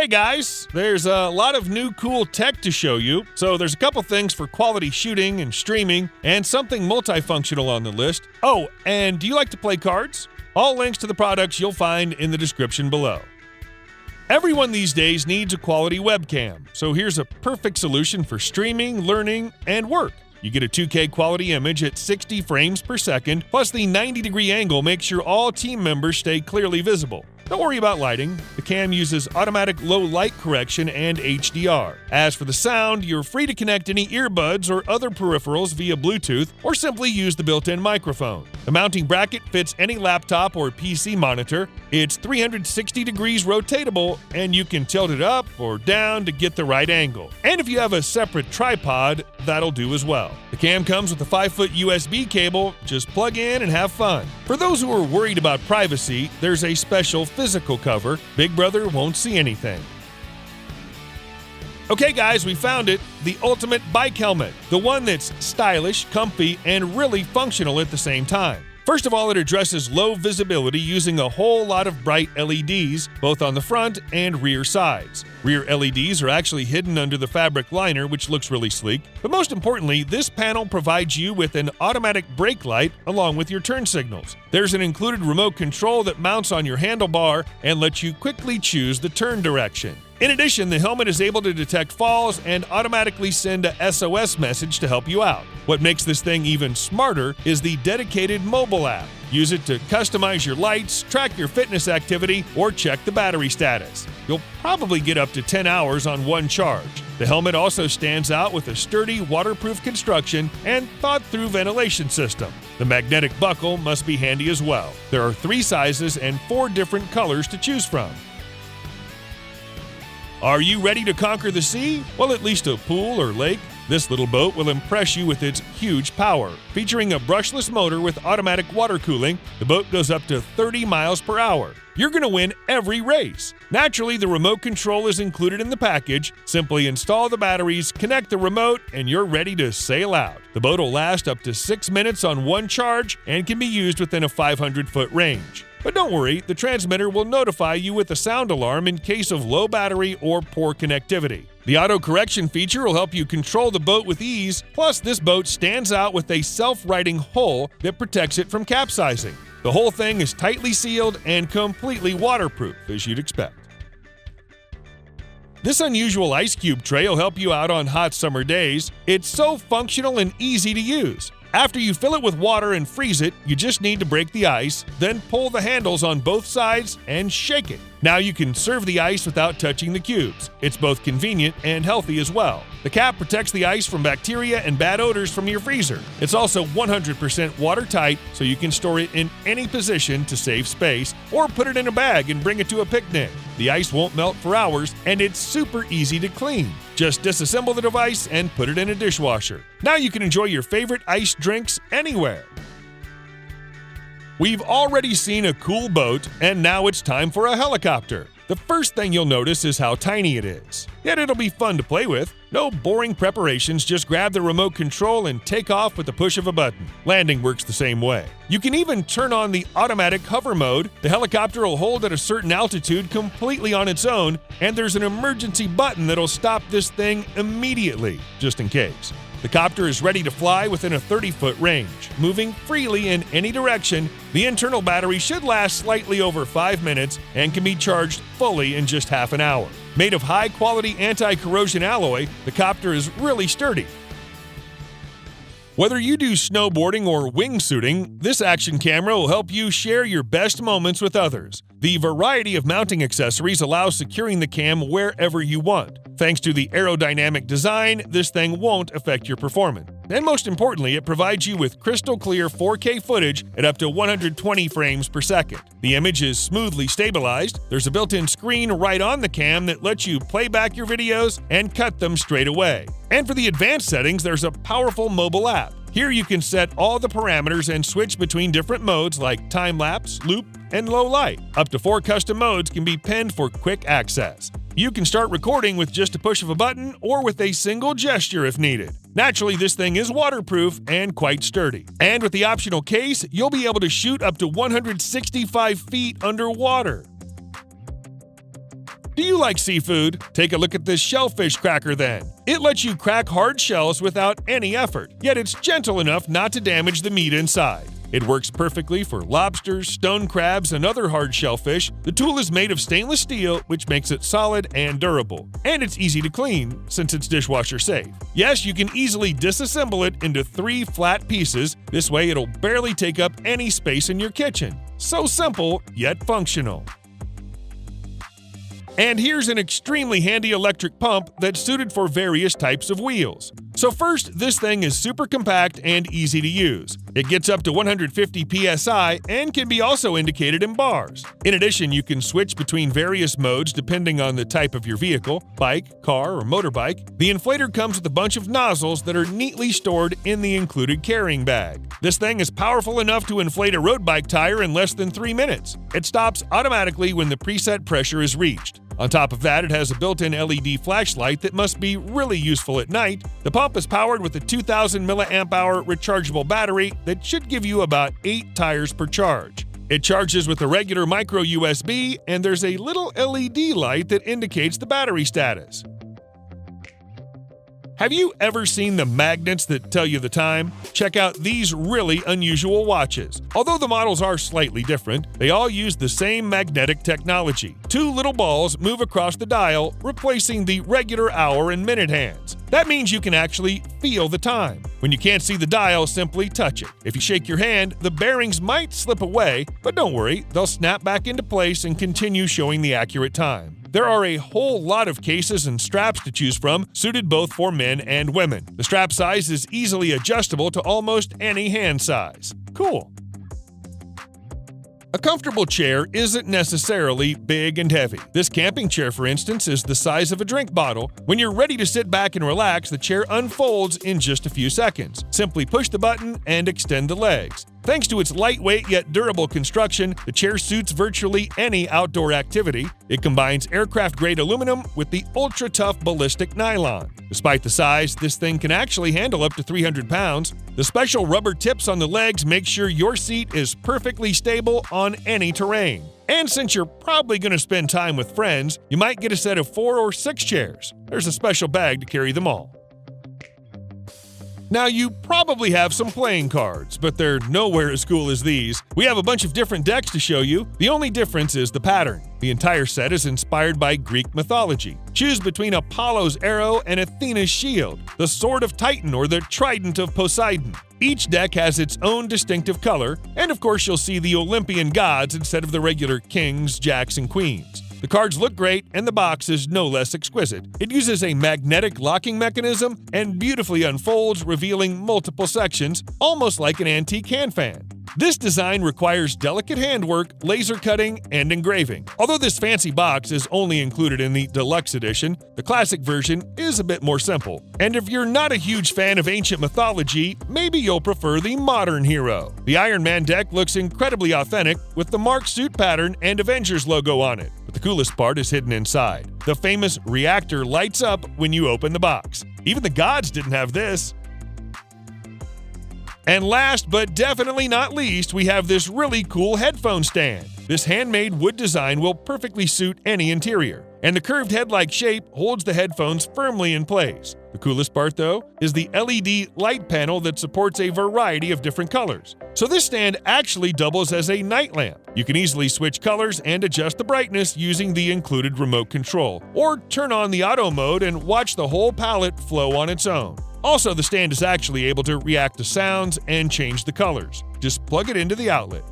Hey guys, there's a lot of new cool tech to show you, so there's a couple things for quality shooting and streaming, and something multifunctional on the list. Oh, and do you like to play cards? All links to the products you'll find in the description below. Everyone these days needs a quality webcam, so here's a perfect solution for streaming, learning, and work. You get a 2K quality image at 60 frames per second, plus the 90-degree angle makes sure all team members stay clearly visible. Don't worry about lighting. The cam uses automatic low light correction and HDR. As for the sound, you're free to connect any earbuds or other peripherals via Bluetooth, or simply use the built-in microphone. The mounting bracket fits any laptop or PC monitor. It's 360 degrees rotatable, and you can tilt it up or down to get the right angle. And if you have a separate tripod, that'll do as well. The cam comes with a 5-foot USB cable. Just plug in and have fun. For those who are worried about privacy, there's a special physical cover. Big Brother won't see anything. Okay guys, we found it. The ultimate bike helmet. The one that's stylish, comfy, and really functional at the same time. First of all, it addresses low visibility using a whole lot of bright LEDs, both on the front and rear sides. Rear LEDs are actually hidden under the fabric liner, which looks really sleek. But most importantly, this panel provides you with an automatic brake light along with your turn signals. There's an included remote control that mounts on your handlebar and lets you quickly choose the turn direction. In addition, the helmet is able to detect falls and automatically send a SOS message to help you out. What makes this thing even smarter is the dedicated mobile app. Use it to customize your lights, track your fitness activity, or check the battery status. You'll probably get up to 10 hours on one charge. The helmet also stands out with a sturdy, waterproof construction and thought-through ventilation system. The magnetic buckle must be handy as well. There are 3 sizes and 4 different colors to choose from. Are you ready to conquer the sea? Well, at least a pool or lake. This little boat will impress you with its huge power. Featuring a brushless motor with automatic water cooling, the boat goes up to 30 miles per hour. You're going to win every race. Naturally, the remote control is included in the package. Simply install the batteries, connect the remote, and you're ready to sail out. The boat will last up to 6 minutes on one charge and can be used within a 500-foot range. But don't worry, the transmitter will notify you with a sound alarm in case of low battery or poor connectivity. The auto correction feature will help you control the boat with ease, plus this boat stands out with a self-righting hull that protects it from capsizing. The whole thing is tightly sealed and completely waterproof, as you'd expect. This unusual ice cube tray will help you out on hot summer days. It's so functional and easy to use. After you fill it with water and freeze it, you just need to break the ice, then pull the handles on both sides and shake it. Now you can serve the ice without touching the cubes. It's both convenient and healthy as well. The cap protects the ice from bacteria and bad odors from your freezer. It's also 100% watertight, so you can store it in any position to save space, or put it in a bag and bring it to a picnic. The ice won't melt for hours, and it's super easy to clean. Just disassemble the device and put it in a dishwasher. Now you can enjoy your favorite iced drinks anywhere. We've already seen a cool boat, and now it's time for a helicopter. The first thing you'll notice is how tiny it is. Yet it'll be fun to play with. No boring preparations, just grab the remote control and take off with the push of a button. Landing works the same way. You can even turn on the automatic hover mode. The helicopter will hold at a certain altitude completely on its own, and there's an emergency button that'll stop this thing immediately, just in case. The copter is ready to fly within a 30-foot range. Moving freely in any direction, the internal battery should last slightly over 5 minutes and can be charged fully in just half an hour. Made of high-quality anti-corrosion alloy, the copter is really sturdy. Whether you do snowboarding or wingsuiting, this action camera will help you share your best moments with others. The variety of mounting accessories allows securing the cam wherever you want. Thanks to the aerodynamic design, this thing won't affect your performance. And most importantly, it provides you with crystal clear 4K footage at up to 120 frames per second. The image is smoothly stabilized. There's a built-in screen right on the cam that lets you play back your videos and cut them straight away. And for the advanced settings, there's a powerful mobile app. Here you can set all the parameters and switch between different modes like time-lapse, loop, and low light. Up to 4 custom modes can be pinned for quick access. You can start recording with just a push of a button or with a single gesture if needed. Naturally, this thing is waterproof and quite sturdy. And with the optional case, you'll be able to shoot up to 165 feet underwater. Do you like seafood? Take a look at this Shellfish cracker then. It lets you crack hard shells without any effort, yet it's gentle enough not to damage the meat inside. It works perfectly for lobsters, stone crabs, and other hard shellfish. The tool is made of stainless steel, which makes it solid and durable. And it's easy to clean, since it's dishwasher safe. Yes, you can easily disassemble it into 3 flat pieces. This way it'll barely take up any space in your kitchen. So simple, yet functional. And here's an extremely handy electric pump that's suited for various types of wheels. So first, this thing is super compact and easy to use. It gets up to 150 psi and can be also indicated in bars. In addition, you can switch between various modes depending on the type of your vehicle, bike, car, or motorbike. The inflator comes with a bunch of nozzles that are neatly stored in the included carrying bag. This thing is powerful enough to inflate a road bike tire in less than 3 minutes. It stops automatically when the preset pressure is reached. On top of that, it has a built-in LED flashlight that must be really useful at night. The pump is powered with a 2000 mAh rechargeable battery that should give you about 8 tires per charge. It charges with a regular micro USB, and there's a little LED light that indicates the battery status. Have you ever seen the magnets that tell you the time? Check out these really unusual watches. Although the models are slightly different, they all use the same magnetic technology. 2 little balls move across the dial, replacing the regular hour and minute hands. That means you can actually feel the time. When you can't see the dial, simply touch it. If you shake your hand, the bearings might slip away, but don't worry, they'll snap back into place and continue showing the accurate time. There are a whole lot of cases and straps to choose from, suited both for men and women. The strap size is easily adjustable to almost any hand size. Cool. A comfortable chair isn't necessarily big and heavy. This camping chair, for instance, is the size of a drink bottle. When you're ready to sit back and relax, the chair unfolds in just a few seconds. Simply push the button and extend the legs. Thanks to its lightweight yet durable construction, the chair suits virtually any outdoor activity. It combines aircraft-grade aluminum with the ultra-tough ballistic nylon. Despite the size, this thing can actually handle up to 300 pounds. The special rubber tips on the legs make sure your seat is perfectly stable on any terrain. And since you're probably going to spend time with friends, you might get a set of 4 or 6 chairs. There's a special bag to carry them all. Now, you probably have some playing cards, but they're nowhere as cool as these. We have a bunch of different decks to show you. The only difference is the pattern. The entire set is inspired by Greek mythology. Choose between Apollo's arrow and Athena's shield, the sword of Titan or the trident of Poseidon. Each deck has its own distinctive color, and of course you'll see the Olympian gods instead of the regular kings, jacks, and queens. The cards look great, and the box is no less exquisite. It uses a magnetic locking mechanism and beautifully unfolds, revealing multiple sections, almost like an antique hand fan. This design requires delicate handwork, laser cutting, and engraving. Although this fancy box is only included in the deluxe edition, the classic version is a bit more simple. And if you're not a huge fan of ancient mythology, maybe you'll prefer the modern hero. The Iron Man deck looks incredibly authentic with the Mark suit pattern and Avengers logo on it. But the coolest part is hidden inside. The famous reactor lights up when you open the box. Even the gods didn't have this. And last but definitely not least, we have this really cool headphone stand. This handmade wood design will perfectly suit any interior, and the curved head-like shape holds the headphones firmly in place. The coolest part, though, is the LED light panel that supports a variety of different colors. So this stand actually doubles as a night lamp. You can easily switch colors and adjust the brightness using the included remote control, or turn on the auto mode and watch the whole palette flow on its own. Also, the stand is actually able to react to sounds and change the colors. Just plug it into the outlet.